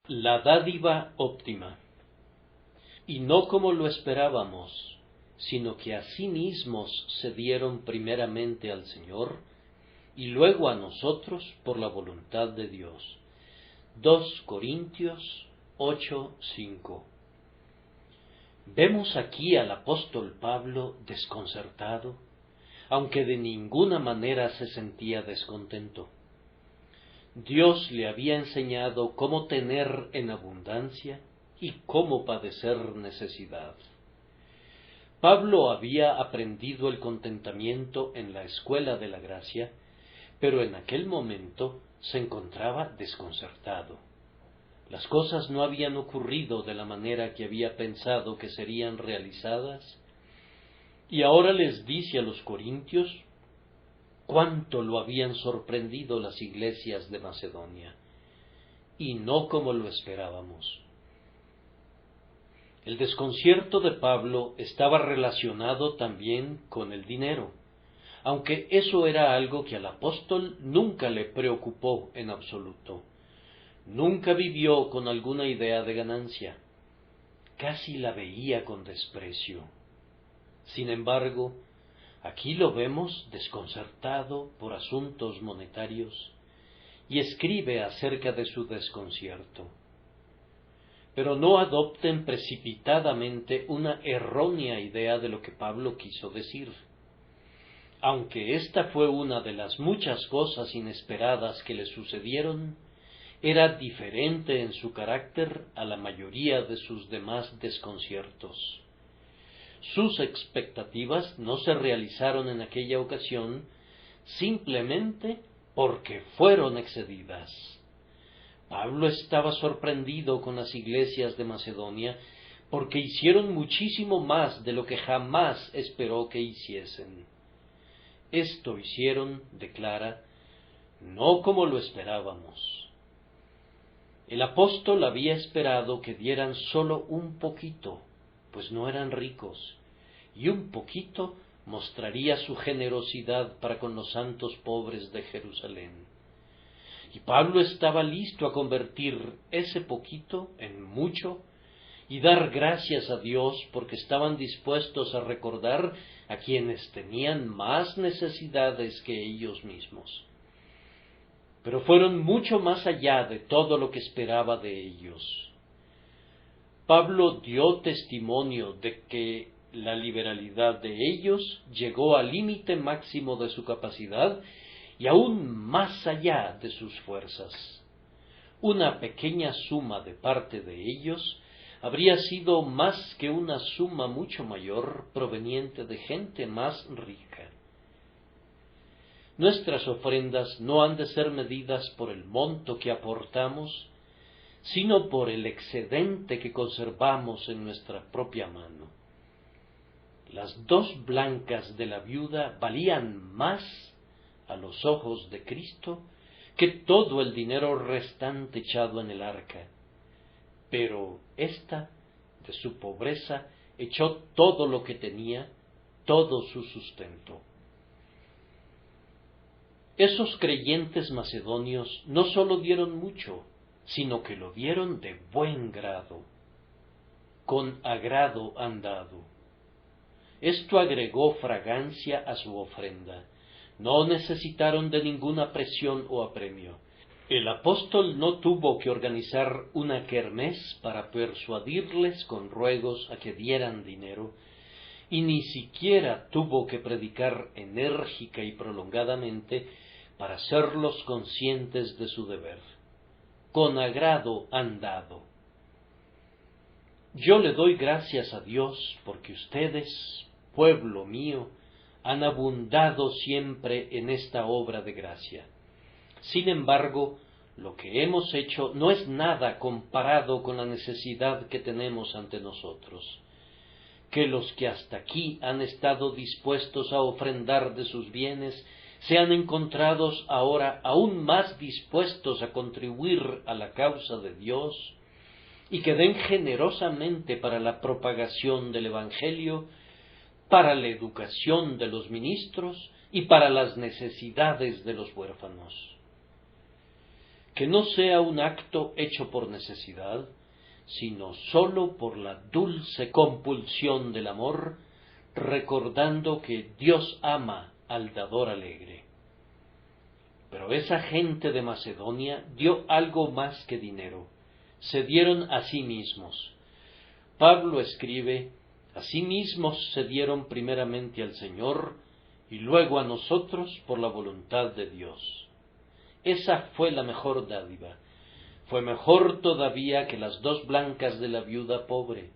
La dádiva óptima. Y no como lo esperábamos, sino que a sí mismos se dieron primeramente al Señor, y luego a nosotros por la voluntad de Dios. 2 Corintios 8:5. Vemos aquí al apóstol Pablo desconcertado, aunque de ninguna manera se sentía descontento. Dios le había enseñado cómo tener en abundancia y cómo padecer necesidad. Pablo había aprendido el contentamiento en la escuela de la gracia, pero en aquel momento se encontraba desconcertado. Las cosas no habían ocurrido de la manera que había pensado que serían realizadas, y ahora les dice a los corintios cuánto lo habían sorprendido las iglesias de Macedonia, y no como lo esperábamos. El desconcierto de Pablo estaba relacionado también con el dinero, aunque eso era algo que al apóstol nunca le preocupó en absoluto. Nunca vivió con alguna idea de ganancia. Casi la veía con desprecio. Sin embargo, aquí lo vemos desconcertado por asuntos monetarios y escribe acerca de su desconcierto. Pero no adopten precipitadamente una errónea idea de lo que Pablo quiso decir. Aunque esta fue una de las muchas cosas inesperadas que le sucedieron, era diferente en su carácter a la mayoría de sus demás desconciertos. Sus expectativas no se realizaron en aquella ocasión simplemente porque fueron excedidas. Pablo estaba sorprendido con las iglesias de Macedonia porque hicieron muchísimo más de lo que jamás esperó que hiciesen. Esto hicieron, declara, no como lo esperábamos. El apóstol había esperado que dieran solo un poquito, pues no eran ricos, y un poquito mostraría su generosidad para con los santos pobres de Jerusalén. Y Pablo estaba listo a convertir ese poquito en mucho y dar gracias a Dios porque estaban dispuestos a recordar a quienes tenían más necesidades que ellos mismos. Pero fueron mucho más allá de todo lo que esperaba de ellos. Pablo dio testimonio de que la liberalidad de ellos llegó al límite máximo de su capacidad y aún más allá de sus fuerzas. Una pequeña suma de parte de ellos habría sido más que una suma mucho mayor proveniente de gente más rica. Nuestras ofrendas no han de ser medidas por el monto que aportamos, sino por el excedente que conservamos en nuestra propia mano. Las 2 blancas de la viuda valían más a los ojos de Cristo que todo el dinero restante echado en el arca, pero ésta, de su pobreza, echó todo lo que tenía, todo su sustento. Esos creyentes macedonios no sólo dieron mucho, sino que lo dieron de buen grado, con agrado han dado. Esto agregó fragancia a su ofrenda. No necesitaron de ninguna presión o apremio. El apóstol no tuvo que organizar una kermés para persuadirles con ruegos a que dieran dinero, y ni siquiera tuvo que predicar enérgica y prolongadamente para hacerlos conscientes de su deber. Con agrado han dado. Yo le doy gracias a Dios porque ustedes, pueblo mío, han abundado siempre en esta obra de gracia. Sin embargo, lo que hemos hecho no es nada comparado con la necesidad que tenemos ante nosotros. Que los que hasta aquí han estado dispuestos a ofrendar de sus bienes sean encontrados ahora aún más dispuestos a contribuir a la causa de Dios y que den generosamente para la propagación del Evangelio, para la educación de los ministros y para las necesidades de los huérfanos. que no sea un acto hecho por necesidad, sino sólo por la dulce compulsión del amor, recordando que Dios ama al dador alegre. Pero esa gente de Macedonia dio algo más que dinero, se dieron a sí mismos. Pablo escribe: a sí mismos se dieron primeramente al Señor y luego a nosotros por la voluntad de Dios. Esa fue la mejor dádiva. Fue mejor todavía que las 2 blancas de la viuda pobre.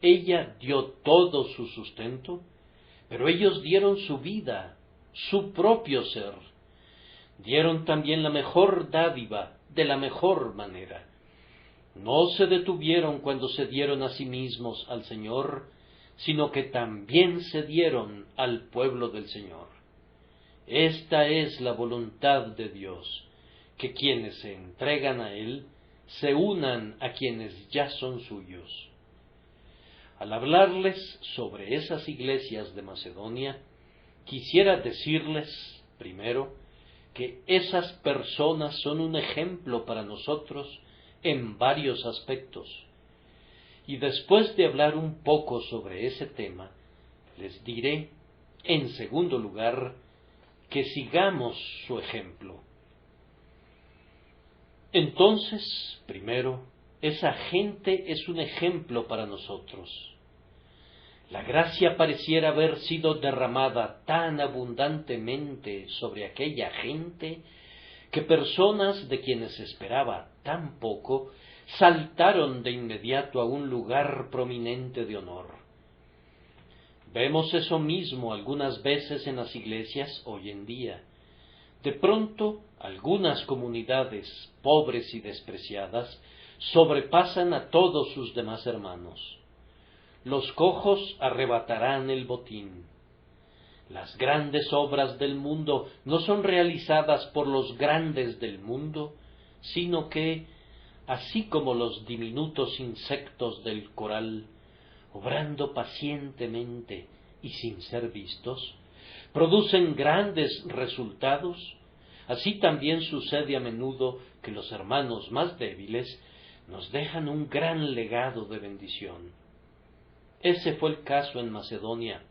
Ella dio todo su sustento, pero ellos dieron su vida, su propio ser. Dieron también la mejor dádiva, de la mejor manera. No se detuvieron cuando se dieron a sí mismos al Señor, sino que también se dieron al pueblo del Señor. Esta es la voluntad de Dios, que quienes se entregan a Él se unan a quienes ya son suyos. Al hablarles sobre esas iglesias de Macedonia, quisiera decirles, primero, que esas personas son un ejemplo para nosotros en varios aspectos. Y después de hablar un poco sobre ese tema, les diré, en segundo lugar, que sigamos su ejemplo. Entonces, primero, esa gente es un ejemplo para nosotros. La gracia pareciera haber sido derramada tan abundantemente sobre aquella gente que personas de quienes se esperaba tan poco saltaron de inmediato a un lugar prominente de honor. Vemos eso mismo algunas veces en las iglesias hoy en día. De pronto, algunas comunidades pobres y despreciadas sobrepasan a todos sus demás hermanos. Los cojos arrebatarán el botín. Las grandes obras del mundo no son realizadas por los grandes del mundo, sino que, así como los diminutos insectos del coral, obrando pacientemente y sin ser vistos, producen grandes resultados, así también sucede a menudo que los hermanos más débiles nos dejan un gran legado de bendición. Ese fue el caso en Macedonia.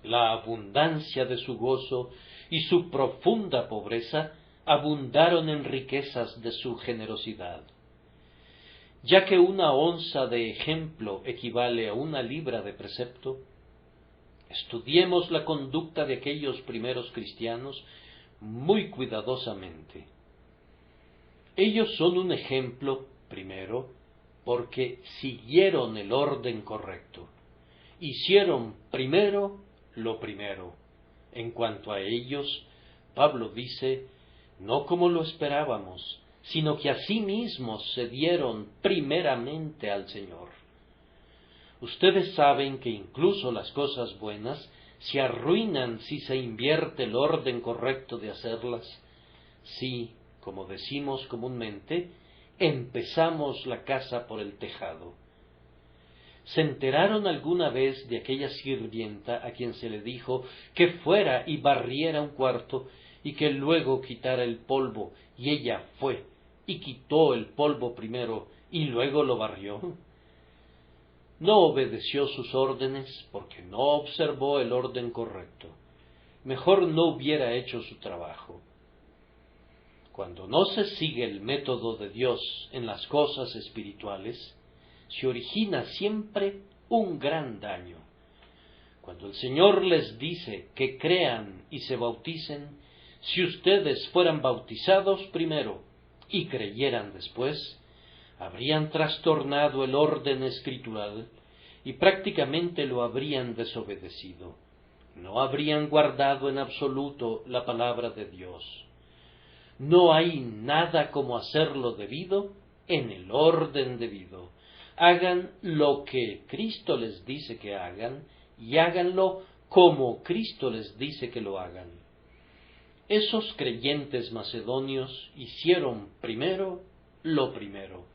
La abundancia de su gozo y su profunda pobreza abundaron en riquezas de su generosidad. Ya que una onza de ejemplo equivale a 1 libra de precepto, estudiemos la conducta de aquellos primeros cristianos muy cuidadosamente. Ellos son un ejemplo, primero, porque siguieron el orden correcto. Hicieron primero lo primero. En cuanto a ellos, Pablo dice, no como lo esperábamos, sino que a sí mismos se dieron primeramente al Señor. Ustedes saben que incluso las cosas buenas se arruinan si se invierte el orden correcto de hacerlas. Si, como decimos comúnmente, empezamos la casa por el tejado. ¿Se enteraron alguna vez de aquella sirvienta a quien se le dijo que fuera y barriera un cuarto y que luego quitara el polvo, y ella fue y quitó el polvo primero y luego lo barrió? No obedeció sus órdenes porque no observó el orden correcto. Mejor no hubiera hecho su trabajo. Cuando no se sigue el método de Dios en las cosas espirituales, se origina siempre un gran daño. Cuando el Señor les dice que crean y se bauticen, si ustedes fueran bautizados primero y creyeran después, habrían trastornado el orden escritural y prácticamente lo habrían desobedecido. No habrían guardado en absoluto la palabra de Dios. No hay nada como hacerlo debido en el orden debido. Hagan lo que Cristo les dice que hagan y háganlo como Cristo les dice que lo hagan. Esos creyentes macedonios hicieron primero lo primero.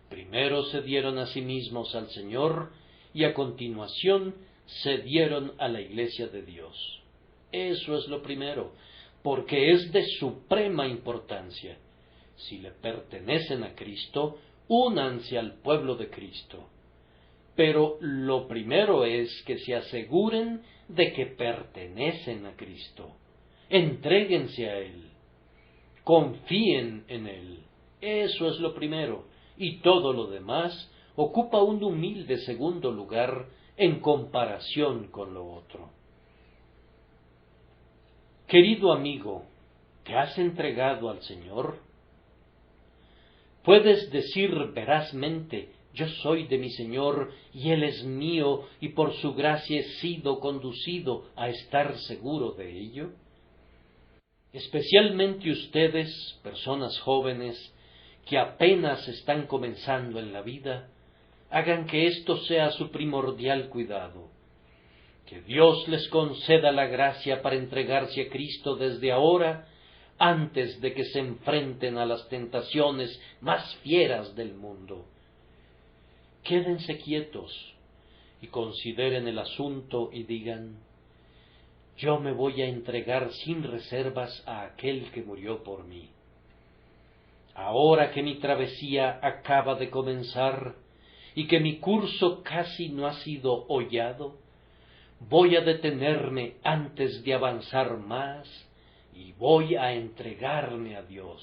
Primero se dieron a sí mismos al Señor y a continuación se dieron a la iglesia de Dios. Eso es lo primero. porque es de suprema importancia. Si le pertenecen a Cristo, únanse al pueblo de Cristo. Pero lo primero es que se aseguren de que pertenecen a Cristo. Entréguense a Él. Confíen en Él. Eso es lo primero. Y todo lo demás ocupa un humilde segundo lugar en comparación con lo otro. Querido amigo, ¿te has entregado al Señor? Puedes decir verazmente: yo soy de mi Señor y Él es mío, y por su gracia he sido conducido a estar seguro de ello. Especialmente ustedes, personas jóvenes, que apenas están comenzando en la vida, hagan que esto sea su primordial cuidado. Que Dios les conceda la gracia para entregarse a Cristo desde ahora, antes de que se enfrenten a las tentaciones más fieras del mundo. Quédense quietos y consideren el asunto y digan: yo me voy a entregar sin reservas a aquel que murió por mí. Ahora que mi travesía acaba de comenzar y que mi curso casi no ha sido hollado, voy a detenerme antes de avanzar más y voy a entregarme a Dios.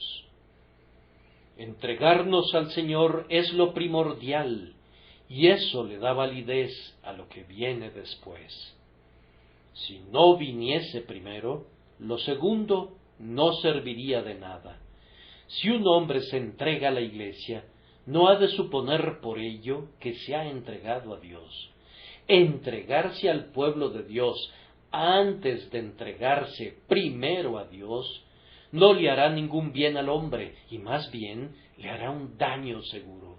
Entregarnos al Señor es lo primordial, y eso le da validez a lo que viene después. Si no viniese primero, lo segundo no serviría de nada. Si un hombre se entrega a la Iglesia, no ha de suponer por ello que se ha entregado a Dios. Entregarse al pueblo de Dios antes de entregarse primero a Dios no le hará ningún bien al hombre, y más bien le hará un daño seguro.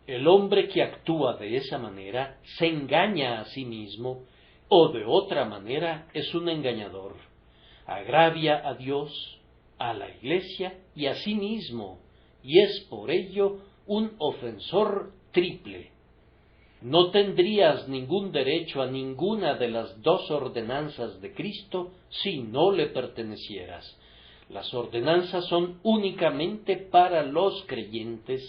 El hombre que actúa de esa manera se engaña a sí mismo, o de otra manera es un engañador. Agravia a Dios, a la Iglesia y a sí mismo, y es por ello un ofensor triple. No tendrías ningún derecho a ninguna de las dos ordenanzas de Cristo si no le pertenecieras. Las ordenanzas son únicamente para los creyentes,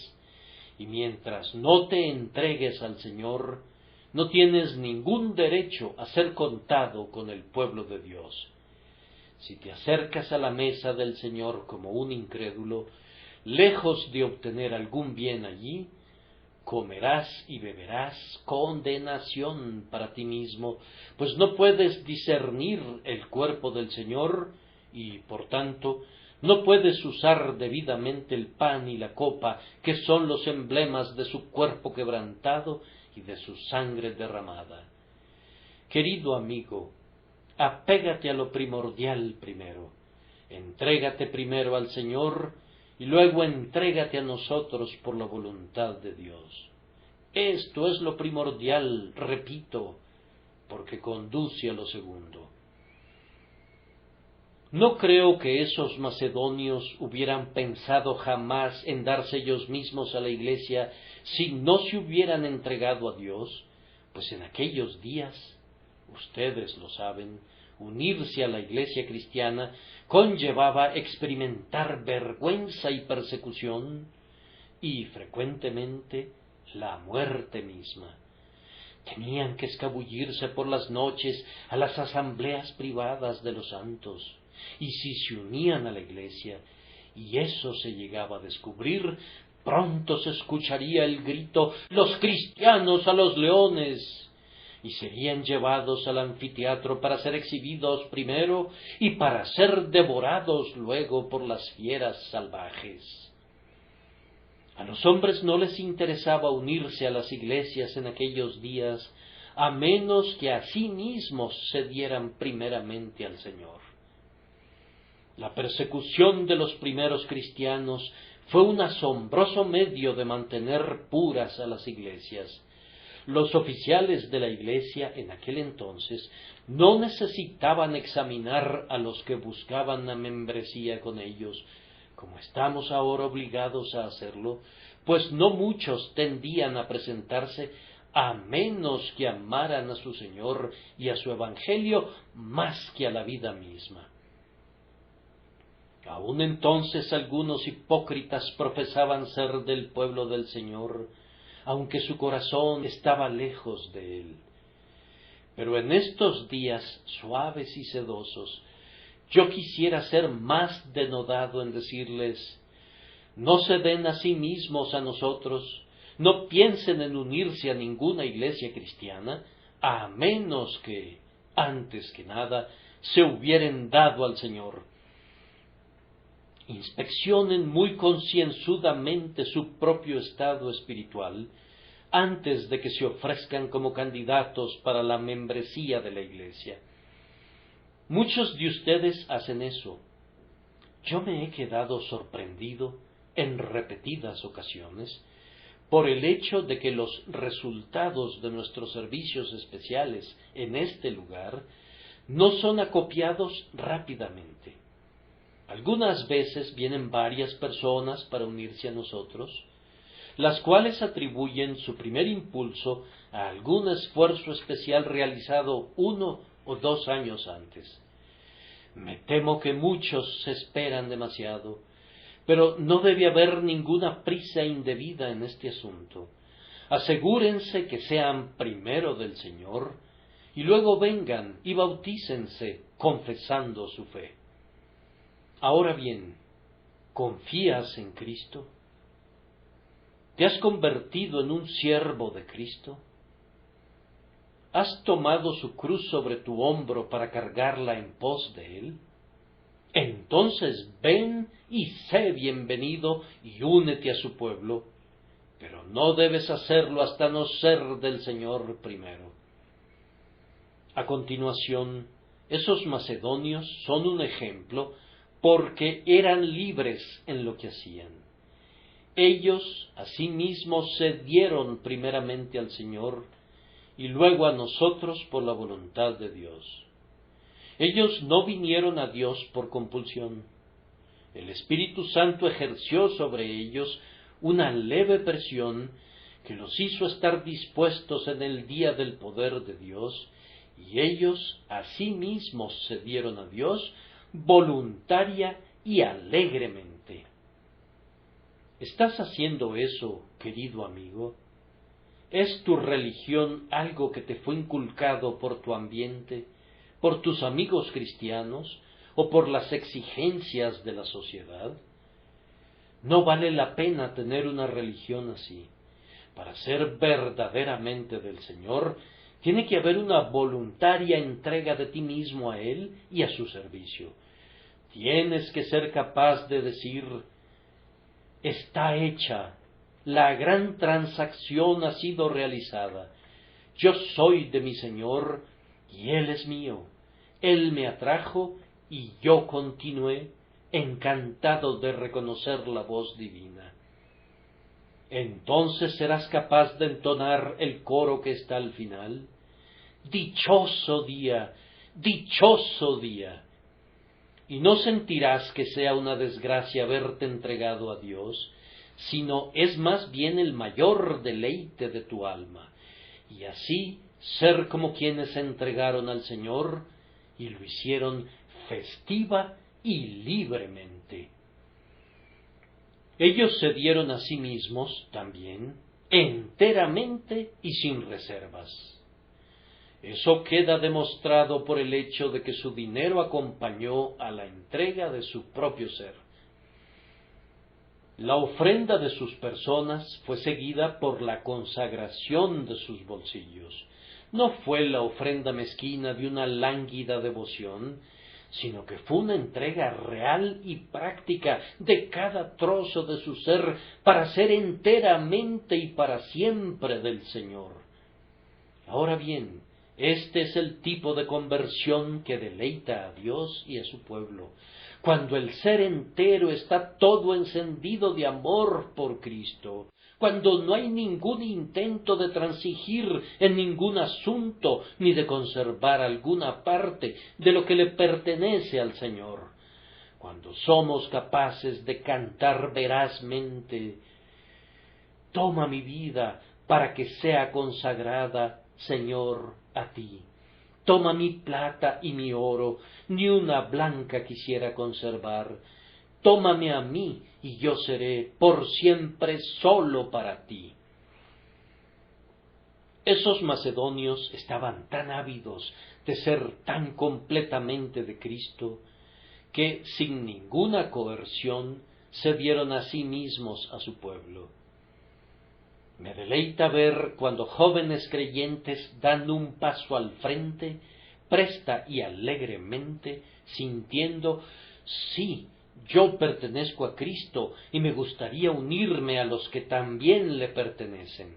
y mientras no te entregues al Señor, no tienes ningún derecho a ser contado con el pueblo de Dios. Si te acercas a la mesa del Señor como un incrédulo, lejos de obtener algún bien allí, comerás y beberás condenación para ti mismo, pues no puedes discernir el cuerpo del Señor y, por tanto, no puedes usar debidamente el pan y la copa, que son los emblemas de su cuerpo quebrantado y de su sangre derramada. Querido amigo, apégate a lo primordial primero. Entrégate primero al Señor y luego entrégate a nosotros por la voluntad de Dios. Esto es lo primordial, repito, porque conduce a lo segundo. No creo que esos macedonios hubieran pensado jamás en darse ellos mismos a la Iglesia si no se hubieran entregado a Dios, pues en aquellos días, ustedes lo saben, unirse a la Iglesia cristiana conllevaba experimentar vergüenza y persecución, y frecuentemente la muerte misma. Tenían que escabullirse por las noches a las asambleas privadas de los santos, y si se unían a la Iglesia, y eso se llegaba a descubrir, pronto se escucharía el grito: ¡los cristianos a los leones!, y serían llevados al anfiteatro para ser exhibidos primero y para ser devorados luego por las fieras salvajes. A los hombres no les interesaba unirse a las iglesias en aquellos días, a menos que a sí mismos se dieran primeramente al Señor. La persecución de los primeros cristianos fue un asombroso medio de mantener puras a las iglesias. Los oficiales de la Iglesia en aquel entonces no necesitaban examinar a los que buscaban la membresía con ellos, como estamos ahora obligados a hacerlo, pues no muchos tendían a presentarse a menos que amaran a su Señor y a su Evangelio más que a la vida misma. Aun entonces algunos hipócritas profesaban ser del pueblo del Señor, aunque su corazón estaba lejos de él. Pero en estos días suaves y sedosos, yo quisiera ser más denodado en decirles: no se den a sí mismos a nosotros, no piensen en unirse a ninguna iglesia cristiana, a menos que, antes que nada, se hubieren dado al Señor. Inspeccionen muy concienzudamente su propio estado espiritual antes de que se ofrezcan como candidatos para la membresía de la iglesia. Muchos de ustedes hacen eso. Yo me he quedado sorprendido en repetidas ocasiones por el hecho de que los resultados de nuestros servicios especiales en este lugar no son acopiados rápidamente. Algunas veces vienen varias personas para unirse a nosotros, las cuales atribuyen su primer impulso a algún esfuerzo especial realizado 1 o 2 años antes. Me temo que muchos se esperan demasiado, pero no debe haber ninguna prisa indebida en este asunto. Asegúrense que sean primero del Señor, y luego vengan y bautícense confesando su fe. Ahora bien, ¿confías en Cristo? ¿Te has convertido en un siervo de Cristo? ¿Has tomado su cruz sobre tu hombro para cargarla en pos de Él? Entonces ven y sé bienvenido y únete a su pueblo, pero no debes hacerlo hasta no ser del Señor primero. A continuación, esos macedonios son un ejemplo porque eran libres en lo que hacían. Ellos asimismo se dieron primeramente al Señor y luego a nosotros por la voluntad de Dios. Ellos no vinieron a Dios por compulsión. El Espíritu Santo ejerció sobre ellos una leve presión que los hizo estar dispuestos en el día del poder de Dios, y ellos asimismo se dieron a Dios voluntaria y alegremente. ¿Estás haciendo eso, querido amigo? ¿Es tu religión algo que te fue inculcado por tu ambiente, por tus amigos cristianos o por las exigencias de la sociedad? No vale la pena tener una religión así. Para ser verdaderamente del Señor, tiene que haber una voluntaria entrega de ti mismo a Él y a su servicio. Tienes que ser capaz de decir: está hecha, la gran transacción ha sido realizada, yo soy de mi Señor y Él es mío, Él me atrajo y yo continué, encantado de reconocer la voz divina. Entonces serás capaz de entonar el coro que está al final: dichoso día, dichoso día. Y no sentirás que sea una desgracia haberte entregado a Dios, sino es más bien el mayor deleite de tu alma, y así ser como quienes se entregaron al Señor y lo hicieron festiva y libremente. Ellos se dieron a sí mismos también enteramente y sin reservas. Eso queda demostrado por el hecho de que su dinero acompañó a la entrega de su propio ser. La ofrenda de sus personas fue seguida por la consagración de sus bolsillos. No fue la ofrenda mezquina de una lánguida devoción, sino que fue una entrega real y práctica de cada trozo de su ser para ser enteramente y para siempre del Señor. Ahora bien, este es el tipo de conversión que deleita a Dios y a su pueblo, cuando el ser entero está todo encendido de amor por Cristo, cuando no hay ningún intento de transigir en ningún asunto ni de conservar alguna parte de lo que le pertenece al Señor, cuando somos capaces de cantar verazmente: toma mi vida para que sea consagrada, Señor, a ti. Toma mi plata y mi oro, ni una blanca quisiera conservar. tómame a mí, y yo seré por siempre solo para ti. Esos macedonios estaban tan ávidos de ser tan completamente de Cristo, que sin ninguna coerción se dieron a sí mismos a su pueblo. Me deleita ver cuando jóvenes creyentes dan un paso al frente, presta y alegremente, sintiendo, sí, yo pertenezco a Cristo y me gustaría unirme a los que también le pertenecen.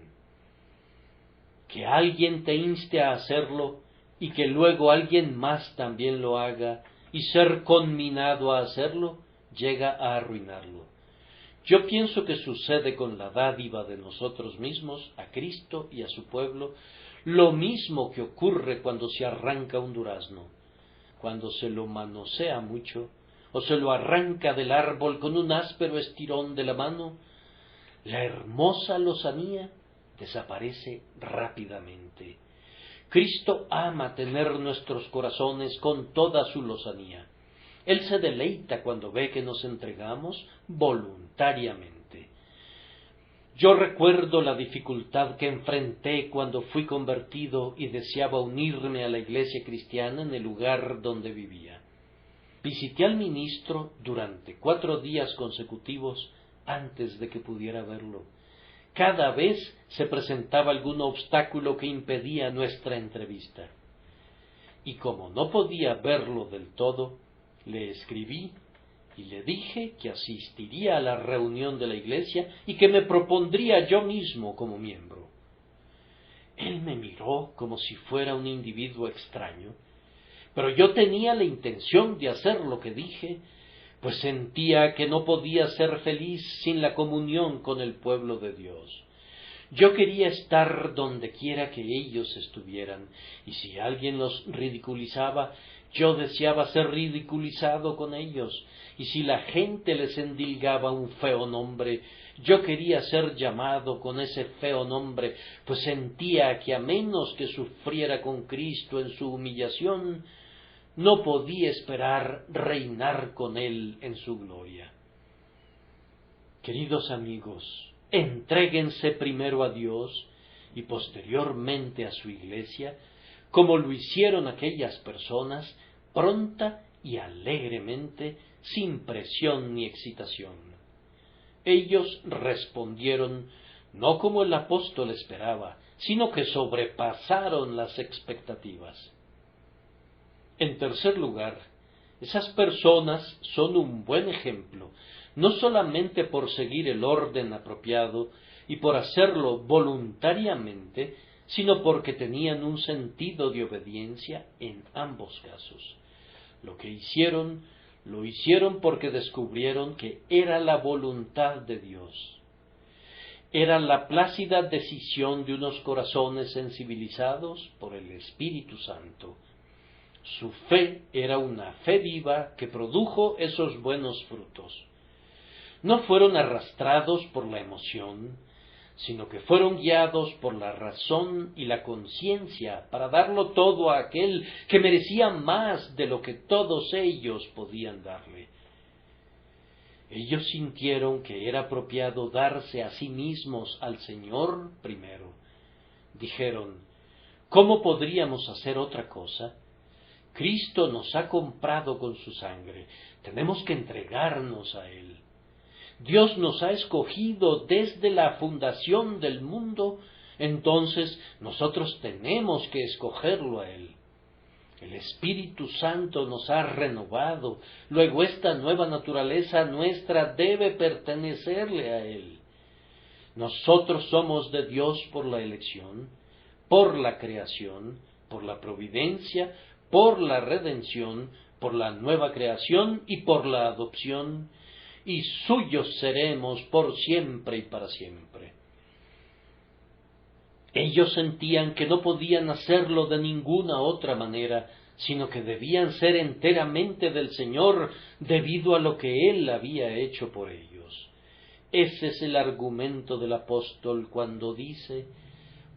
Que alguien te inste a hacerlo y que luego alguien más también lo haga y ser conminado a hacerlo, llega a arruinarlo. Yo pienso que sucede con la dádiva de nosotros mismos, a Cristo y a su pueblo, lo mismo que ocurre cuando se arranca un durazno. Cuando se lo manosea mucho, o se lo arranca del árbol con un áspero estirón de la mano, la hermosa lozanía desaparece rápidamente. Cristo ama tener nuestros corazones con toda su lozanía. Él se deleita cuando ve que nos entregamos voluntariamente. Yo recuerdo la dificultad que enfrenté cuando fui convertido y deseaba unirme a la iglesia cristiana en el lugar donde vivía. Visité al ministro durante 4 días consecutivos antes de que pudiera verlo. Cada vez se presentaba algún obstáculo que impedía nuestra entrevista. Y como no podía verlo del todo, le escribí y le dije que asistiría a la reunión de la iglesia y que me propondría yo mismo como miembro. Él me miró como si fuera un individuo extraño, pero yo tenía la intención de hacer lo que dije, pues sentía que no podía ser feliz sin la comunión con el pueblo de Dios. Yo quería estar donde quiera que ellos estuvieran, y si alguien los ridiculizaba, yo deseaba ser ridiculizado con ellos, y si la gente les endilgaba un feo nombre, yo quería ser llamado con ese feo nombre, pues sentía que a menos que sufriera con Cristo en su humillación, no podía esperar reinar con Él en su gloria. Queridos amigos, entréguense primero a Dios y posteriormente a su iglesia, como lo hicieron aquellas personas, pronta y alegremente, sin presión ni excitación. Ellos respondieron no como el apóstol esperaba, sino que sobrepasaron las expectativas. En tercer lugar, esas personas son un buen ejemplo, no solamente por seguir el orden apropiado y por hacerlo voluntariamente, sino porque tenían un sentido de obediencia en ambos casos. Lo que hicieron, lo hicieron porque descubrieron que era la voluntad de Dios. Era la plácida decisión de unos corazones sensibilizados por el Espíritu Santo. Su fe era una fe viva que produjo esos buenos frutos. No fueron arrastrados por la emoción, sino que fueron guiados por la razón y la conciencia para darlo todo a aquel que merecía más de lo que todos ellos podían darle. Ellos sintieron que era apropiado darse a sí mismos al Señor primero. Dijeron, ¿cómo podríamos hacer otra cosa? Cristo nos ha comprado con su sangre, tenemos que entregarnos a Él. Dios nos ha escogido desde la fundación del mundo, entonces nosotros tenemos que escogerlo a Él. El Espíritu Santo nos ha renovado, luego esta nueva naturaleza nuestra debe pertenecerle a Él. Nosotros somos de Dios por la elección, por la creación, por la providencia, por la redención, por la nueva creación y por la adopción, y suyos seremos por siempre y para siempre. Ellos sentían que no podían hacerlo de ninguna otra manera, sino que debían ser enteramente del Señor debido a lo que Él había hecho por ellos. Ese es el argumento del apóstol cuando dice,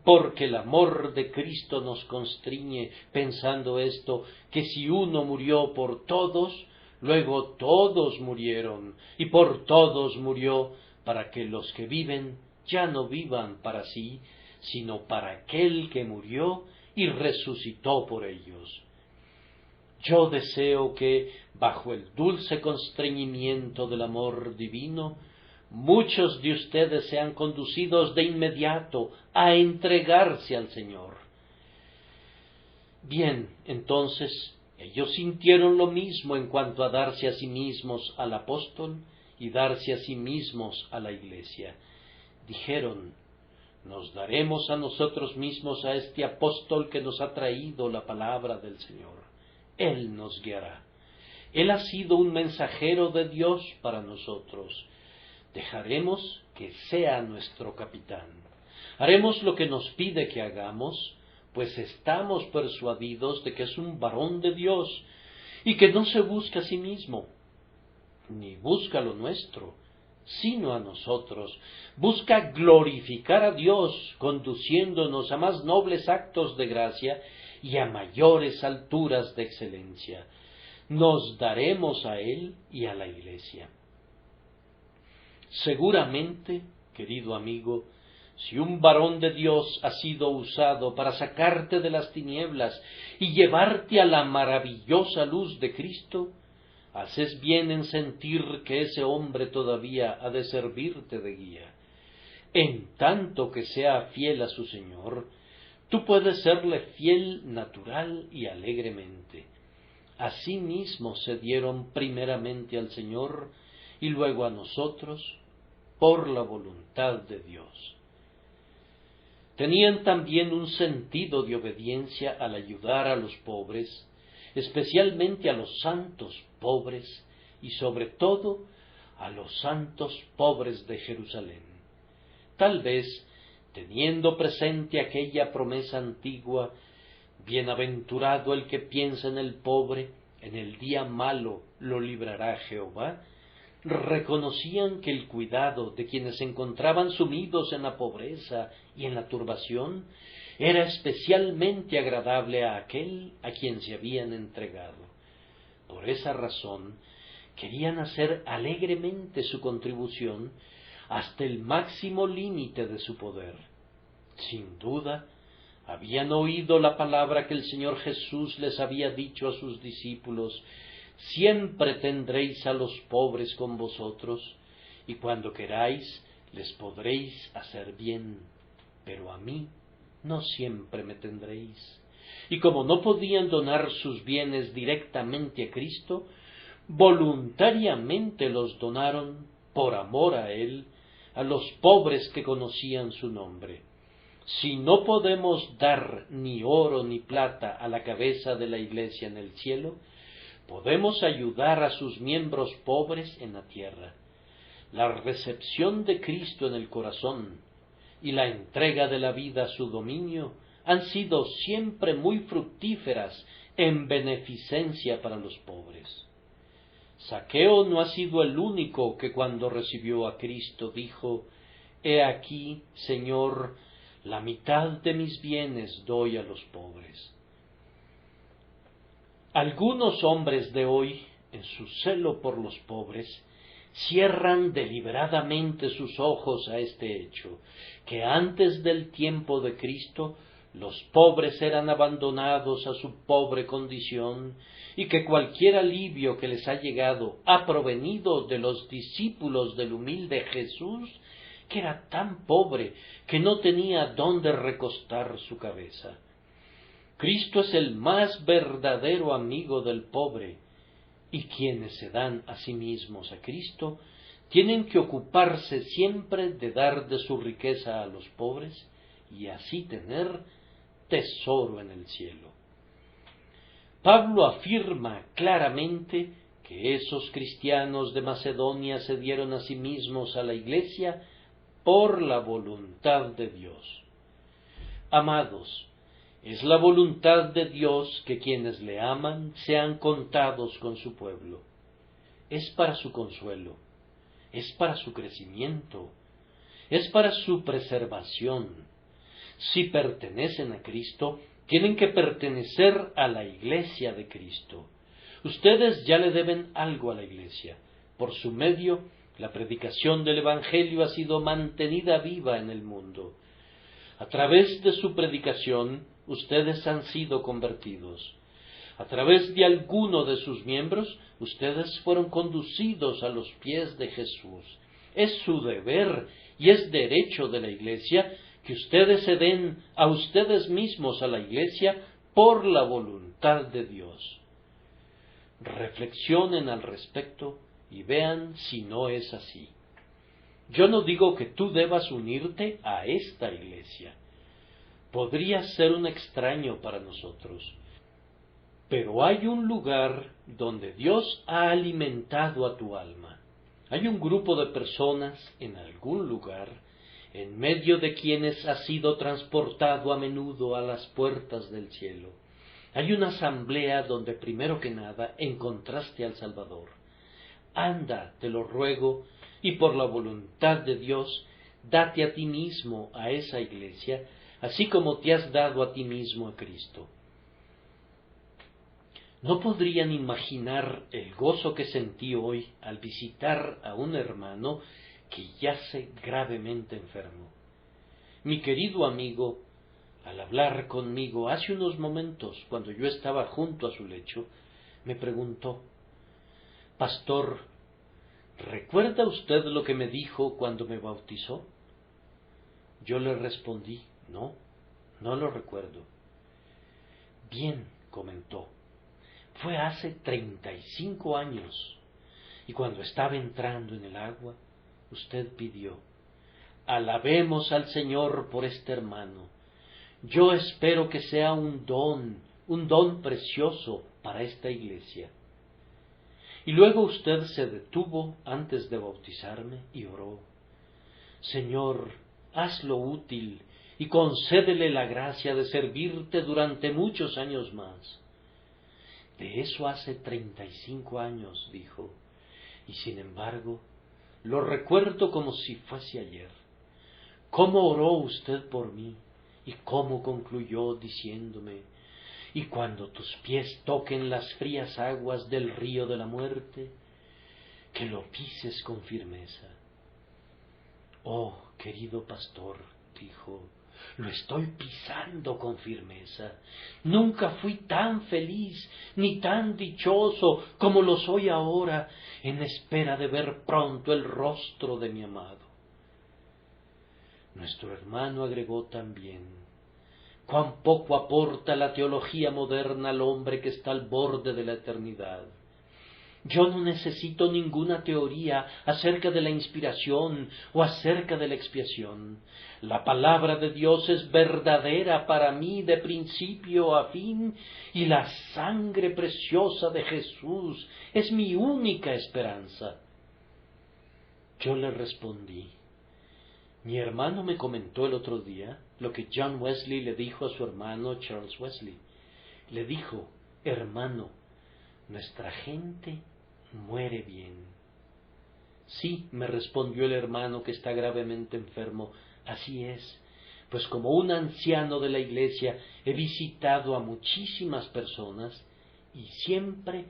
porque el amor de Cristo nos constriñe, pensando esto, que si uno murió por todos, Luego todos murieron, y por todos murió, para que los que viven ya no vivan para sí, sino para aquel que murió y resucitó por ellos. Yo deseo que, bajo el dulce constreñimiento del amor divino, muchos de ustedes sean conducidos de inmediato a entregarse al Señor. Bien, entonces, ellos sintieron lo mismo en cuanto a darse a sí mismos al apóstol y darse a sí mismos a la iglesia. Dijeron: nos daremos a nosotros mismos a este apóstol que nos ha traído la palabra del Señor. Él nos guiará. Él ha sido un mensajero de Dios para nosotros. Dejaremos que sea nuestro capitán. Haremos lo que nos pide que hagamos, pues estamos persuadidos de que es un varón de Dios y que no se busca a sí mismo, ni busca lo nuestro, sino a nosotros. Busca glorificar a Dios, conduciéndonos a más nobles actos de gracia y a mayores alturas de excelencia. Nos daremos a Él y a la Iglesia. Seguramente, querido amigo, si un varón de Dios ha sido usado para sacarte de las tinieblas y llevarte a la maravillosa luz de Cristo, haces bien en sentir que ese hombre todavía ha de servirte de guía. En tanto que sea fiel a su Señor, tú puedes serle fiel natural y alegremente. Asimismo se dieron primeramente al Señor y luego a nosotros por la voluntad de Dios. Tenían también un sentido de obediencia al ayudar a los pobres, especialmente a los santos pobres y sobre todo a los santos pobres de Jerusalén. Tal vez, teniendo presente aquella promesa antigua: bienaventurado el que piensa en el pobre, en el día malo lo librará Jehová, reconocían que el cuidado de quienes se encontraban sumidos en la pobreza y en la turbación era especialmente agradable a aquel a quien se habían entregado. Por esa razón, querían hacer alegremente su contribución hasta el máximo límite de su poder. Sin duda, habían oído la palabra que el Señor Jesús les había dicho a sus discípulos: siempre tendréis a los pobres con vosotros, y cuando queráis les podréis hacer bien, pero a mí no siempre me tendréis. Y como no podían donar sus bienes directamente a Cristo, voluntariamente los donaron por amor a Él, a los pobres que conocían su nombre. Si no podemos dar ni oro ni plata a la cabeza de la Iglesia en el cielo, podemos ayudar a sus miembros pobres en la tierra. La recepción de Cristo en el corazón y la entrega de la vida a su dominio han sido siempre muy fructíferas en beneficencia para los pobres. Zaqueo no ha sido el único que cuando recibió a Cristo dijo: «He aquí, Señor, la mitad de mis bienes doy a los pobres». Algunos hombres de hoy, en su celo por los pobres, cierran deliberadamente sus ojos a este hecho, que antes del tiempo de Cristo los pobres eran abandonados a su pobre condición y que cualquier alivio que les ha llegado ha provenido de los discípulos del humilde Jesús, que era tan pobre que no tenía dónde recostar su cabeza. Cristo es el más verdadero amigo del pobre, y quienes se dan a sí mismos a Cristo tienen que ocuparse siempre de dar de su riqueza a los pobres y así tener tesoro en el cielo. Pablo afirma claramente que esos cristianos de Macedonia se dieron a sí mismos a la Iglesia por la voluntad de Dios. Amados, es la voluntad de Dios que quienes le aman sean contados con su pueblo. Es para su consuelo, es para su crecimiento, es para su preservación. Si pertenecen a Cristo, tienen que pertenecer a la Iglesia de Cristo. Ustedes ya le deben algo a la Iglesia. Por su medio, la predicación del Evangelio ha sido mantenida viva en el mundo. A través de su predicación, ustedes han sido convertidos. A través de alguno de sus miembros, ustedes fueron conducidos a los pies de Jesús. Es su deber y es derecho de la Iglesia que ustedes se den a ustedes mismos a la Iglesia por la voluntad de Dios. Reflexionen al respecto y vean si no es así. Yo no digo que tú debas unirte a esta Iglesia. Podrías ser un extraño para nosotros. Pero hay un lugar donde Dios ha alimentado a tu alma. Hay un grupo de personas en algún lugar, en medio de quienes has sido transportado a menudo a las puertas del cielo. Hay una asamblea donde primero que nada encontraste al Salvador. Anda, te lo ruego, y por la voluntad de Dios, date a ti mismo a esa iglesia, así como te has dado a ti mismo a Cristo. No podrían imaginar el gozo que sentí hoy al visitar a un hermano que yace gravemente enfermo. Mi querido amigo, al hablar conmigo hace unos momentos, cuando yo estaba junto a su lecho, me preguntó: Pastor, ¿recuerda usted lo que me dijo cuando me bautizó? Yo le respondí: no lo recuerdo. Bien, comentó, fue hace 35 años, y cuando estaba entrando en el agua, usted pidió: alabemos al Señor por este hermano. Yo espero que sea un don precioso para esta iglesia. Y luego usted se detuvo antes de bautizarme y oró: Señor, hazlo útil y concédele la gracia de servirte durante muchos años más. De eso hace 35 años, dijo, y sin embargo, lo recuerdo como si fuese ayer. ¿Cómo oró usted por mí? ¿Y cómo concluyó diciéndome: y cuando tus pies toquen las frías aguas del río de la muerte, que lo pises con firmeza? Oh, querido pastor, dijo, lo estoy pisando con firmeza. Nunca fui tan feliz ni tan dichoso como lo soy ahora, en espera de ver pronto el rostro de mi amado. Nuestro hermano agregó también: cuán poco aporta la teología moderna al hombre que está al borde de la eternidad. Yo no necesito ninguna teoría acerca de la inspiración o acerca de la expiación. La palabra de Dios es verdadera para mí de principio a fin, y la sangre preciosa de Jesús es mi única esperanza. Yo le respondí: mi hermano me comentó el otro día lo que John Wesley le dijo a su hermano Charles Wesley. Le dijo: hermano, nuestra gente muere bien. Sí, me respondió el hermano que está gravemente enfermo, así es, pues como un anciano de la iglesia he visitado a muchísimas personas y siempre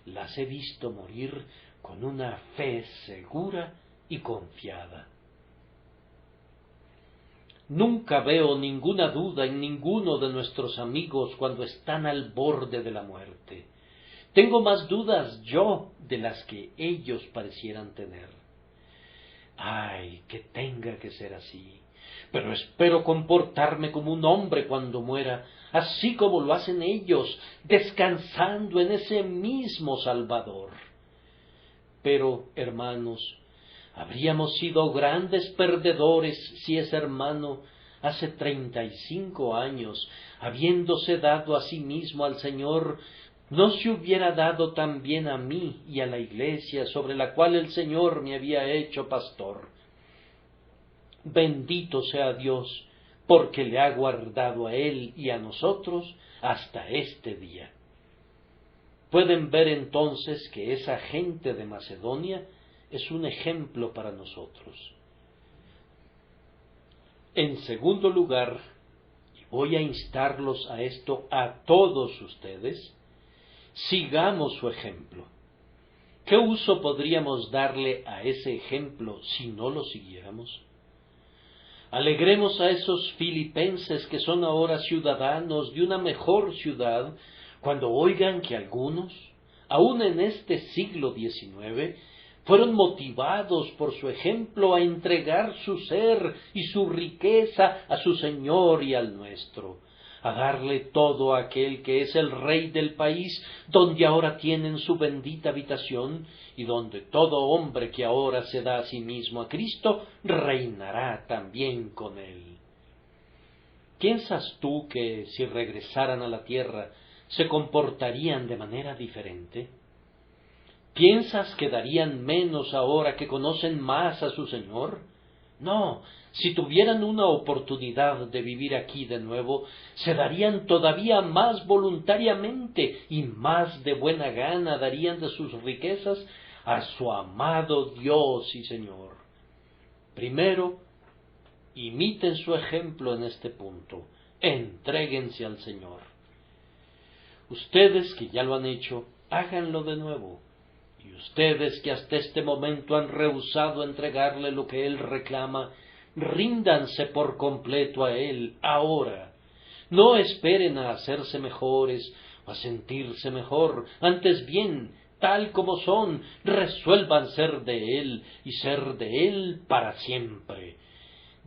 las he visto morir con una fe segura y confiada. Nunca veo ninguna duda en ninguno de nuestros amigos cuando están al borde de la muerte. Tengo más dudas yo de las que ellos parecieran tener. Ay, que tenga que ser así, pero espero comportarme como un hombre cuando muera, así como lo hacen ellos, descansando en ese mismo Salvador. Pero, hermanos, habríamos sido grandes perdedores si ese hermano, hace 35 años, habiéndose dado a sí mismo al Señor, no se hubiera dado también a mí y a la iglesia sobre la cual el Señor me había hecho pastor. Bendito sea Dios, porque le ha guardado a él y a nosotros hasta este día. Pueden ver entonces que esa gente de Macedonia es un ejemplo para nosotros. En segundo lugar, y voy a instarlos a esto a todos ustedes, Sigamos su ejemplo. ¿Qué uso podríamos darle a ese ejemplo si no lo siguiéramos? Alegremos a esos filipenses que son ahora ciudadanos de una mejor ciudad, cuando oigan que algunos, aun en este siglo XIX, fueron motivados por su ejemplo a entregar su ser y su riqueza a su Señor y al nuestro, a darle todo a aquel que es el Rey del país, donde ahora tienen su bendita habitación, y donde todo hombre que ahora se da a sí mismo a Cristo, reinará también con él. ¿Piensas tú que si regresaran a la tierra se comportarían de manera diferente? ¿Piensas que darían menos ahora que conocen más a su Señor? No, si tuvieran una oportunidad de vivir aquí de nuevo, se darían todavía más voluntariamente y más de buena gana darían de sus riquezas a su amado Dios y Señor. Primero, imiten su ejemplo en este punto, entréguense al Señor. Ustedes que ya lo han hecho, háganlo de nuevo. Y ustedes que hasta este momento han rehusado entregarle lo que Él reclama, ríndanse por completo a Él ahora. No esperen a hacerse mejores o a sentirse mejor, antes bien, tal como son, resuelvan ser de Él y ser de Él para siempre.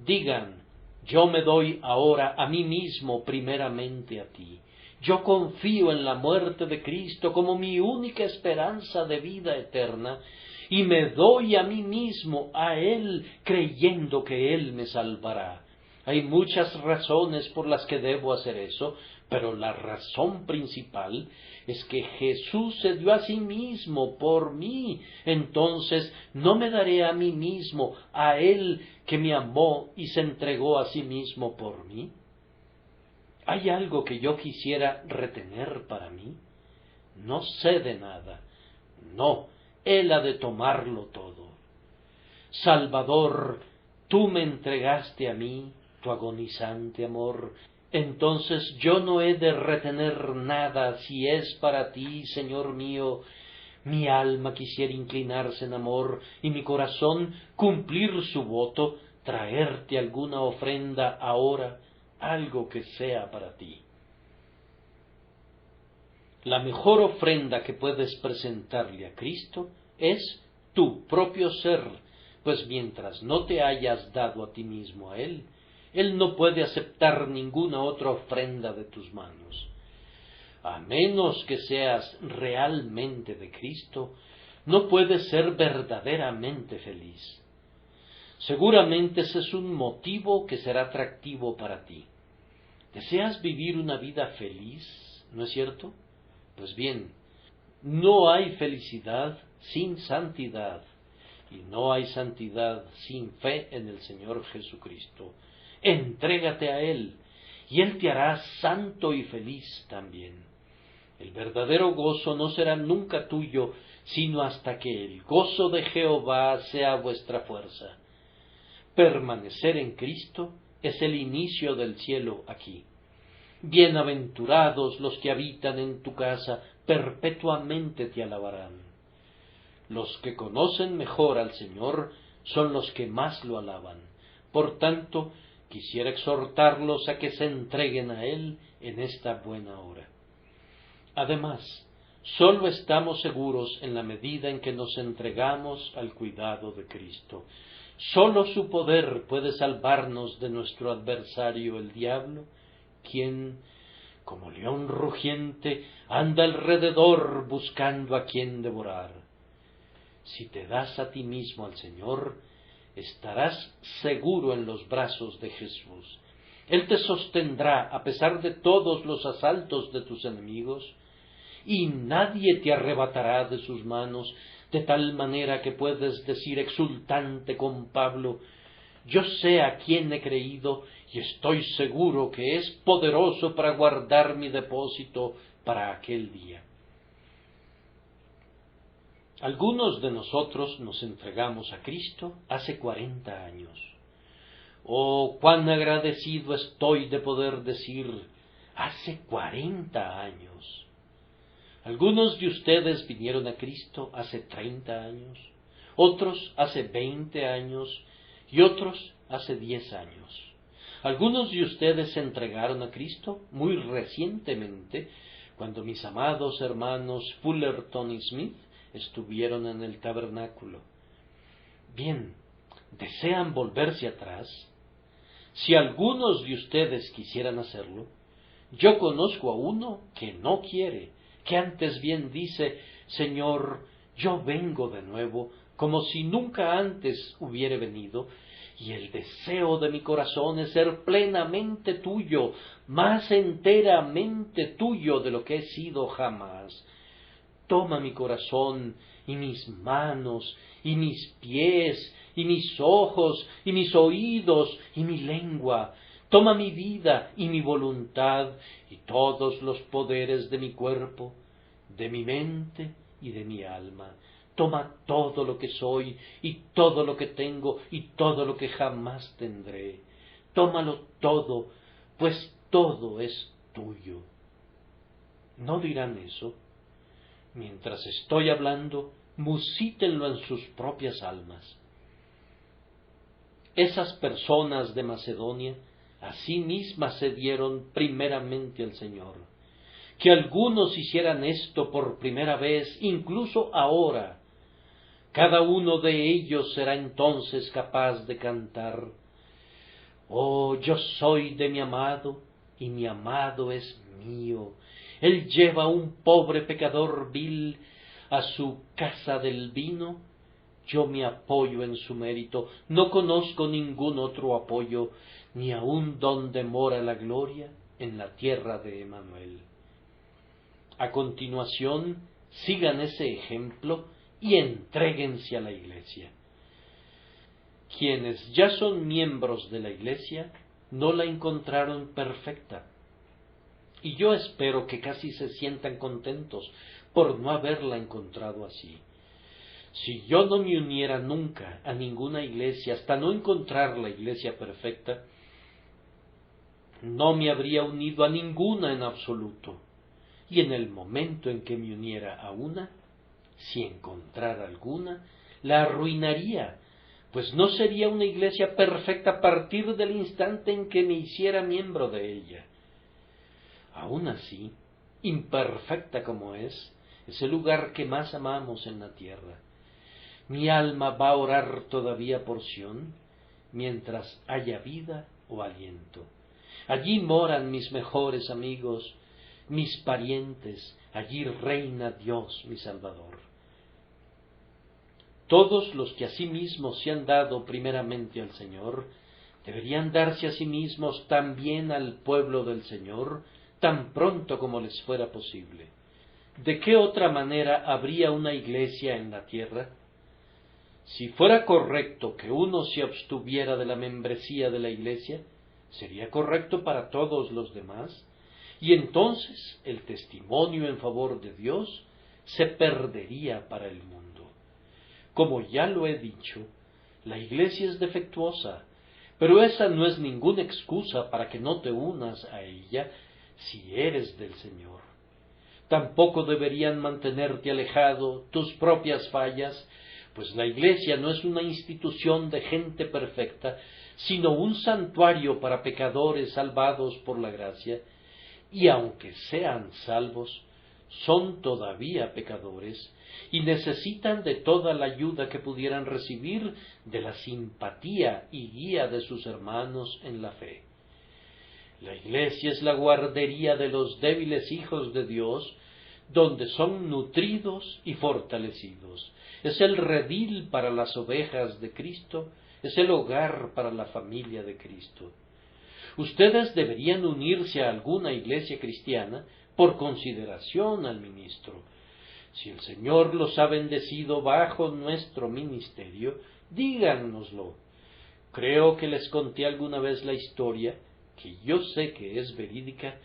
Digan, yo me doy ahora a mí mismo primeramente a ti. Yo confío en la muerte de Cristo como mi única esperanza de vida eterna, y me doy a mí mismo a Él creyendo que Él me salvará. Hay muchas razones por las que debo hacer eso, pero la razón principal es que Jesús se dio a sí mismo por mí. Entonces no me daré a mí mismo, a Él que me amó y se entregó a sí mismo por mí. ¿Hay algo que yo quisiera retener para mí? No sé de nada. No, Él ha de tomarlo todo. Salvador, tú me entregaste a mí tu agonizante amor. Entonces yo no he de retener nada si es para ti, Señor mío. Mi alma quisiera inclinarse en amor y mi corazón cumplir su voto, traerte alguna ofrenda ahora, algo que sea para ti. La mejor ofrenda que puedes presentarle a Cristo es tu propio ser, pues mientras no te hayas dado a ti mismo a Él, Él no puede aceptar ninguna otra ofrenda de tus manos. A menos que seas realmente de Cristo, no puedes ser verdaderamente feliz. Seguramente ese es un motivo que será atractivo para ti. ¿Deseas vivir una vida feliz, no es cierto? Pues bien, no hay felicidad sin santidad, y no hay santidad sin fe en el Señor Jesucristo. Entrégate a Él, y Él te hará santo y feliz también. El verdadero gozo no será nunca tuyo, sino hasta que el gozo de Jehová sea vuestra fuerza. Permanecer en Cristo es el inicio del cielo aquí. Bienaventurados los que habitan en tu casa, perpetuamente te alabarán. Los que conocen mejor al Señor son los que más lo alaban. Por tanto, quisiera exhortarlos a que se entreguen a Él en esta buena hora. Además, sólo estamos seguros en la medida en que nos entregamos al cuidado de Cristo. Sólo su poder puede salvarnos de nuestro adversario el diablo, quien, como león rugiente, anda alrededor buscando a quien devorar. Si te das a ti mismo al Señor, estarás seguro en los brazos de Jesús. Él te sostendrá a pesar de todos los asaltos de tus enemigos, y nadie te arrebatará de sus manos, de tal manera que puedes decir exultante con Pablo: yo sé a quién he creído y estoy seguro que es poderoso para guardar mi depósito para aquel día. Algunos de nosotros nos entregamos a Cristo hace 40 años. Oh, cuán agradecido estoy de poder decir, hace 40 años. Algunos de ustedes vinieron a Cristo hace 30 años, otros hace 20 años y otros hace 10 años. Algunos de ustedes se entregaron a Cristo muy recientemente, cuando mis amados hermanos Fullerton y Smith estuvieron en el tabernáculo. Bien, ¿desean volverse atrás? Si algunos de ustedes quisieran hacerlo, yo conozco a uno que no quiere, que antes bien dice: Señor, yo vengo de nuevo, como si nunca antes hubiere venido, y el deseo de mi corazón es ser plenamente tuyo, más enteramente tuyo de lo que he sido jamás. Toma mi corazón, y mis manos, y mis pies, y mis ojos, y mis oídos, y mi lengua. Toma mi vida y mi voluntad, y todos los poderes de mi cuerpo, de mi mente y de mi alma. Toma todo lo que soy, y todo lo que tengo, y todo lo que jamás tendré. Tómalo todo, pues todo es tuyo. ¿No dirán eso? Mientras estoy hablando, musítenlo en sus propias almas. Esas personas de Macedonia a sí mismas se dieron primeramente al Señor. Que algunos hicieran esto por primera vez, incluso ahora. Cada uno de ellos será entonces capaz de cantar: Oh, yo soy de mi amado, y mi amado es mío. Él lleva a un pobre pecador vil a su casa del vino. Yo me apoyo en su mérito, no conozco ningún otro apoyo, ni aun donde mora la gloria, en la tierra de Emmanuel. A continuación, sigan ese ejemplo y entréguense a la Iglesia. Quienes ya son miembros de la Iglesia no la encontraron perfecta, y yo espero que casi se sientan contentos por no haberla encontrado así. Si yo no me uniera nunca a ninguna iglesia hasta no encontrar la iglesia perfecta, no me habría unido a ninguna en absoluto, y en el momento en que me uniera a una, si encontrara alguna, la arruinaría, pues no sería una iglesia perfecta a partir del instante en que me hiciera miembro de ella. Aun así, imperfecta como es el lugar que más amamos en la tierra. Mi alma va a orar todavía por Sión, mientras haya vida o aliento. Allí moran mis mejores amigos, mis parientes, allí reina Dios mi Salvador. Todos los que a sí mismos se han dado primeramente al Señor, deberían darse a sí mismos también al pueblo del Señor, tan pronto como les fuera posible. ¿De qué otra manera habría una iglesia en la tierra? Si fuera correcto que uno se abstuviera de la membresía de la iglesia, sería correcto para todos los demás, y entonces el testimonio en favor de Dios se perdería para el mundo. Como ya lo he dicho, la iglesia es defectuosa, pero esa no es ninguna excusa para que no te unas a ella si eres del Señor. Tampoco deberían mantenerte alejado tus propias fallas, pues la iglesia no es una institución de gente perfecta, sino un santuario para pecadores salvados por la gracia, y aunque sean salvos, son todavía pecadores, y necesitan de toda la ayuda que pudieran recibir de la simpatía y guía de sus hermanos en la fe. La iglesia es la guardería de los débiles hijos de Dios, donde son nutridos y fortalecidos. Es el redil para las ovejas de Cristo, es el hogar para la familia de Cristo. Ustedes deberían unirse a alguna iglesia cristiana por consideración al ministro. Si el Señor los ha bendecido bajo nuestro ministerio, díganoslo. Creo que les conté alguna vez la historia, que yo sé que es verídica,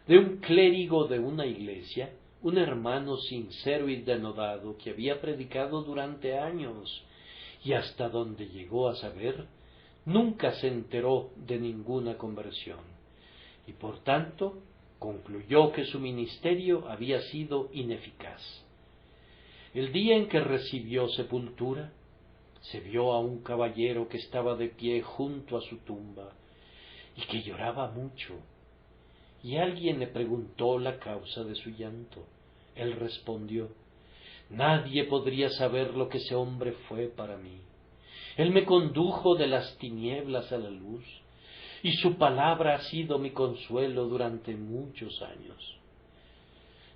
de un clérigo de una iglesia, un hermano sincero y denodado que había predicado durante años, y hasta donde llegó a saber, nunca se enteró de ninguna conversión, y por tanto Concluyó que su ministerio había sido ineficaz. El día en que recibió sepultura, se vio a un caballero que estaba de pie junto a su tumba y que lloraba mucho, y alguien le preguntó la causa de su llanto. Él respondió: «Nadie podría saber lo que ese hombre fue para mí. Él me condujo de las tinieblas a la luz, y su palabra ha sido mi consuelo durante muchos años».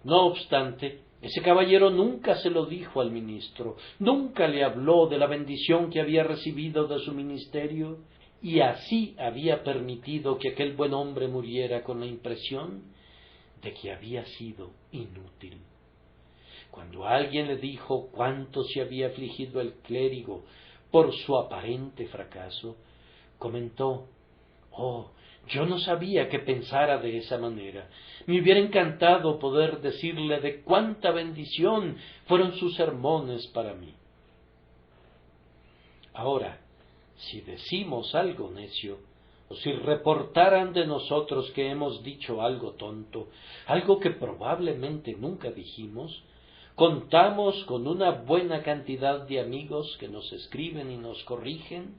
No obstante, ese caballero nunca se lo dijo al ministro, nunca le habló de la bendición que había recibido de su ministerio, y así había permitido que aquel buen hombre muriera con la impresión de que había sido inútil. Cuando alguien le dijo cuánto se había afligido el clérigo por su aparente fracaso, comentó: «Oh, yo no sabía que pensara de esa manera. Me hubiera encantado poder decirle de cuánta bendición fueron sus sermones para mí». Ahora, si decimos algo necio, o si reportaran de nosotros que hemos dicho algo tonto, algo que probablemente nunca dijimos, contamos con una buena cantidad de amigos que nos escriben y nos corrigen,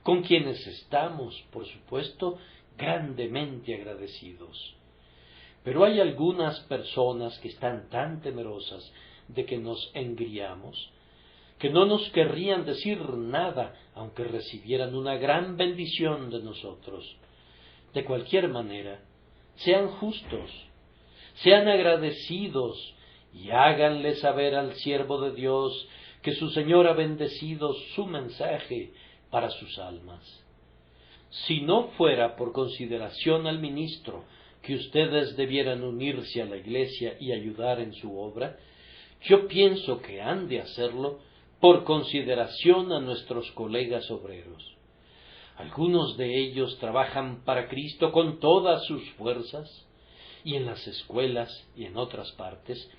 con quienes estamos, por supuesto, grandemente agradecidos. Pero hay algunas personas que están tan temerosas de que nos engriamos, que no nos querrían decir nada, aunque recibieran una gran bendición de nosotros. De cualquier manera, sean justos, sean agradecidos, y háganle saber al siervo de Dios que su Señor ha bendecido su mensaje para sus almas. Si no fuera por consideración al ministro que ustedes debieran unirse a la Iglesia y ayudar en su obra, yo pienso que han de hacerlo por consideración a nuestros colegas obreros. Algunos de ellos trabajan para Cristo con todas sus fuerzas, y en las escuelas y en otras partes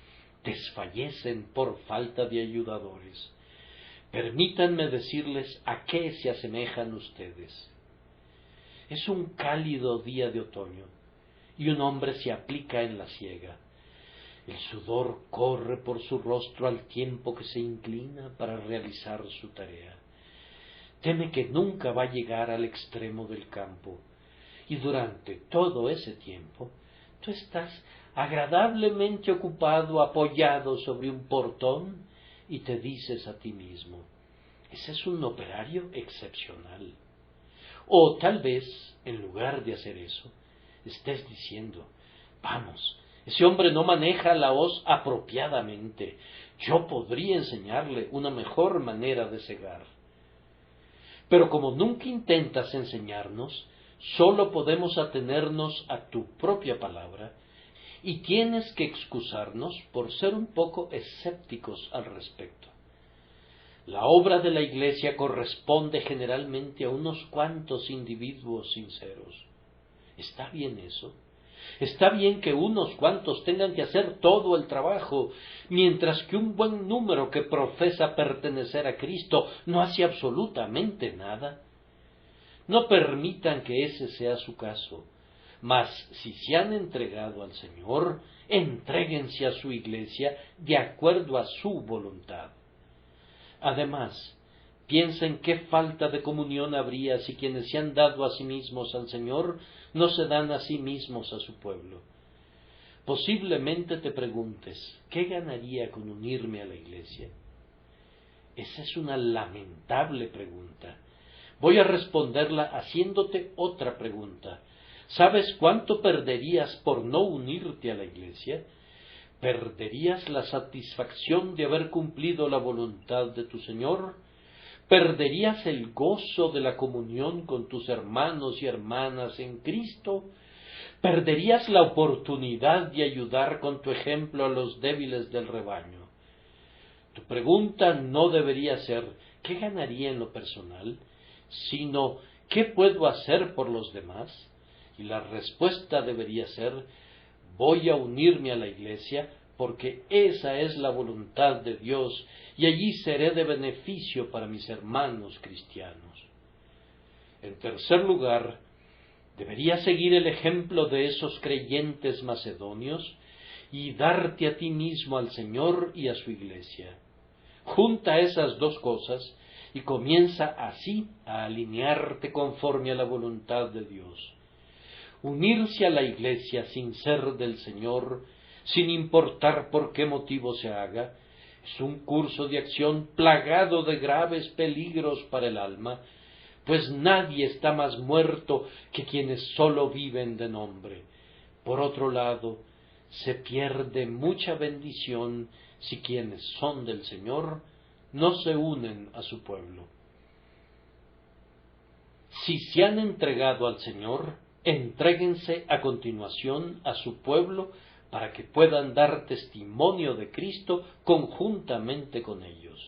desfallecen por falta de ayudadores. Permítanme decirles a qué se asemejan ustedes. Es un cálido día de otoño, y un hombre se aplica en la siega. El sudor corre por su rostro al tiempo que se inclina para realizar su tarea. Teme que nunca va a llegar al extremo del campo, y durante todo ese tiempo tú estás agradablemente ocupado, apoyado sobre un portón, y te dices a ti mismo: ese es un operario excepcional. O tal vez, en lugar de hacer eso, estés diciendo: vamos, ese hombre no maneja la hoz apropiadamente, yo podría enseñarle una mejor manera de segar. Pero como nunca intentas enseñarnos, sólo podemos atenernos a tu propia palabra, y tienes que excusarnos por ser un poco escépticos al respecto. La obra de la Iglesia corresponde generalmente a unos cuantos individuos sinceros. ¿Está bien eso? Está bien que unos cuantos tengan que hacer todo el trabajo, mientras que un buen número que profesa pertenecer a Cristo no hace absolutamente nada. No permitan que ese sea su caso, mas si se han entregado al Señor, entréguense a su Iglesia de acuerdo a su voluntad. Además, piensen qué falta de comunión habría si quienes se han dado a sí mismos al Señor no se dan a sí mismos a su pueblo. Posiblemente te preguntes: ¿qué ganaría con unirme a la Iglesia? Esa es una lamentable pregunta. Voy a responderla haciéndote otra pregunta. ¿Sabes cuánto perderías por no unirte a la Iglesia? ¿Perderías la satisfacción de haber cumplido la voluntad de tu Señor? ¿Perderías el gozo de la comunión con tus hermanos y hermanas en Cristo? ¿Perderías la oportunidad de ayudar con tu ejemplo a los débiles del rebaño? Tu pregunta no debería ser ¿qué ganaría en lo personal?, sino ¿qué puedo hacer por los demás? Y la respuesta debería ser: voy a unirme a la Iglesia porque esa es la voluntad de Dios y allí seré de beneficio para mis hermanos cristianos. En tercer lugar, Debería seguir el ejemplo de esos creyentes macedonios y darte a ti mismo al Señor y a su Iglesia. Junta esas dos cosas y comienza así a alinearte conforme a la voluntad de Dios. Unirse a la Iglesia sin ser del Señor, sin importar por qué motivo se haga, es un curso de acción plagado de graves peligros para el alma, pues nadie está más muerto que quienes sólo viven de nombre. Por otro lado, se pierde mucha bendición si quienes son del Señor no se unen a su pueblo. Si se han entregado al Señor, entréguense a continuación a su pueblo para que puedan dar testimonio de Cristo conjuntamente con ellos.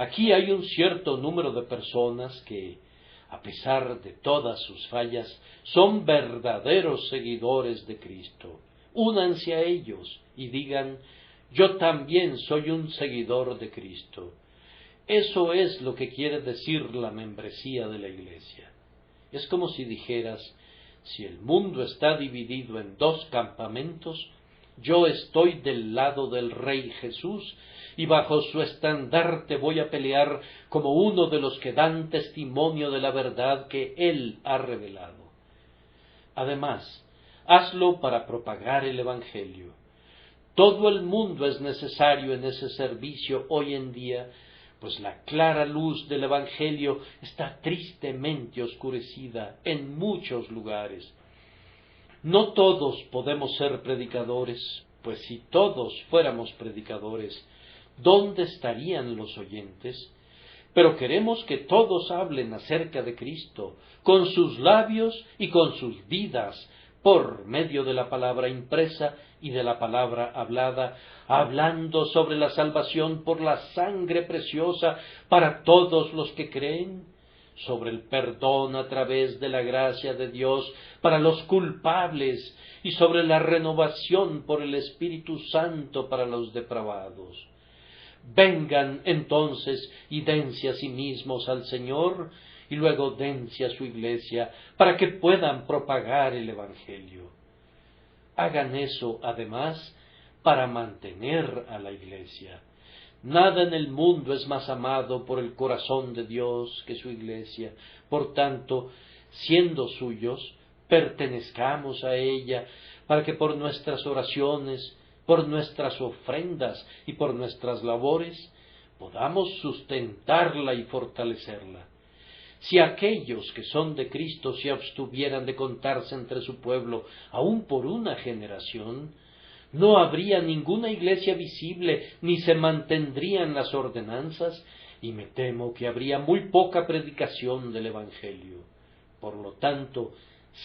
Aquí hay un cierto número de personas que, a pesar de todas sus fallas, son verdaderos seguidores de Cristo. Únanse a ellos y digan: yo también soy un seguidor de Cristo. Eso es lo que quiere decir la membresía de la Iglesia. Es como si dijeras: si el mundo está dividido en dos campamentos, yo estoy del lado del Rey Jesús y bajo su estandarte voy a pelear como uno de los que dan testimonio de la verdad que Él ha revelado. Además, hazlo para propagar el Evangelio. Todo el mundo es necesario en ese servicio hoy en día, pues la clara luz del Evangelio está tristemente oscurecida en muchos lugares. No todos podemos ser predicadores, pues si todos fuéramos predicadores, ¿dónde estarían los oyentes? Pero queremos que todos hablen acerca de Cristo, con sus labios y con sus vidas, por medio de la palabra impresa y de la palabra hablada, hablando sobre la salvación por la sangre preciosa para todos los que creen, sobre el perdón a través de la gracia de Dios para los culpables y sobre la renovación por el Espíritu Santo para los depravados. Vengan entonces y dense a sí mismos al Señor y luego dense a su Iglesia para que puedan propagar el Evangelio. Hagan eso, además, para mantener a la Iglesia. Nada en el mundo es más amado por el corazón de Dios que su Iglesia. Por tanto, siendo suyos, pertenezcamos a ella para que por nuestras oraciones, por nuestras ofrendas y por nuestras labores podamos sustentarla y fortalecerla. Si aquellos que son de Cristo se abstuvieran de contarse entre su pueblo aun por una generación, no habría ninguna iglesia visible ni se mantendrían las ordenanzas, y me temo que habría muy poca predicación del Evangelio. Por lo tanto,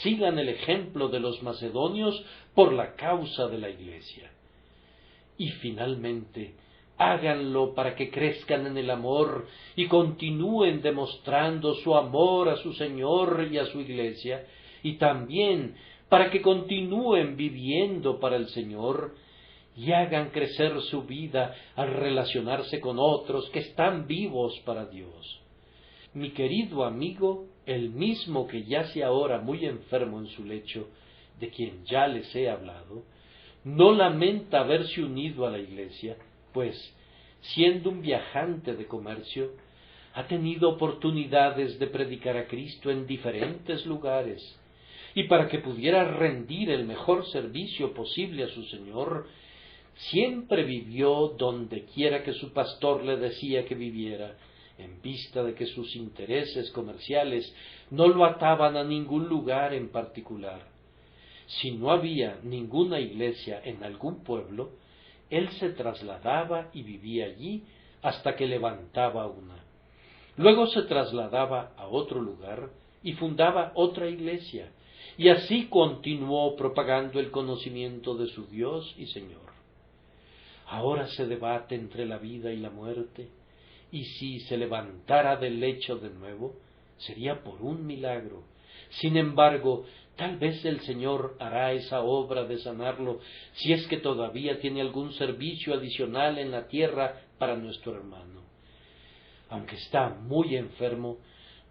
sigan el ejemplo de los macedonios por la causa de la Iglesia. Y finalmente, háganlo para que crezcan en el amor y continúen demostrando su amor a su Señor y a su Iglesia, y también para que continúen viviendo para el Señor y hagan crecer su vida al relacionarse con otros que están vivos para Dios. Mi querido amigo, el mismo que yace ahora muy enfermo en su lecho, de quien ya les he hablado, no lamenta haberse unido a la Iglesia, pues, siendo un viajante de comercio, ha tenido oportunidades de predicar a Cristo en diferentes lugares, y para que pudiera rendir el mejor servicio posible a su Señor, siempre vivió donde quiera que su pastor le decía que viviera, en vista de que sus intereses comerciales no lo ataban a ningún lugar en particular. Si no había ninguna iglesia en algún pueblo, él se trasladaba y vivía allí hasta que levantaba una. Luego se trasladaba a otro lugar y fundaba otra iglesia, y así continuó propagando el conocimiento de su Dios y Señor. Ahora se debate entre la vida y la muerte, y si se levantara del lecho de nuevo, sería por un milagro. Sin embargo, tal vez el Señor hará esa obra de sanarlo, si es que todavía tiene algún servicio adicional en la tierra para nuestro hermano. Aunque está muy enfermo,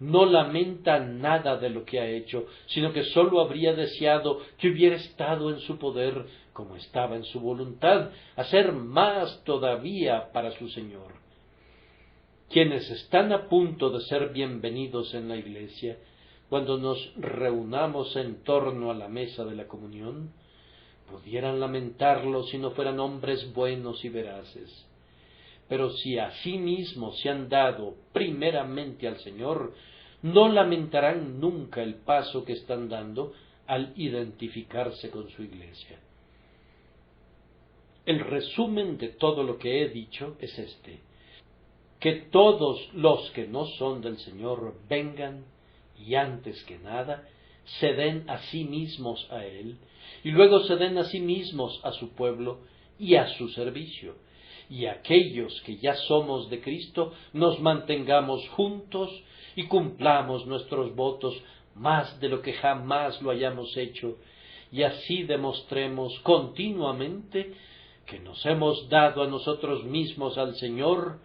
no lamenta nada de lo que ha hecho, sino que sólo habría deseado que hubiera estado en su poder, como estaba en su voluntad, hacer más todavía para su Señor. Quienes están a punto de ser bienvenidos en la Iglesia, cuando nos reunamos en torno a la mesa de la comunión, pudieran lamentarlo si no fueran hombres buenos y veraces. Pero si a sí mismos se han dado primeramente al Señor, no lamentarán nunca el paso que están dando al identificarse con su Iglesia. El resumen de todo lo que he dicho es este: que todos los que no son del Señor vengan y antes que nada se den a sí mismos a Él, y luego se den a sí mismos a su pueblo y a su servicio. Y aquellos que ya somos de Cristo nos mantengamos juntos y cumplamos nuestros votos más de lo que jamás lo hayamos hecho, y así demostremos continuamente que nos hemos dado a nosotros mismos al Señor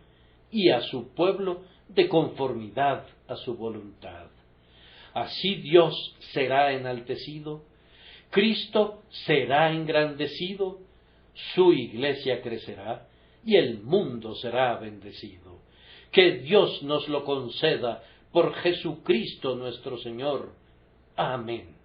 y a su pueblo de conformidad a su voluntad. Así Dios será enaltecido, Cristo será engrandecido, su Iglesia crecerá y el mundo será bendecido. Que Dios nos lo conceda por Jesucristo nuestro Señor. Amén.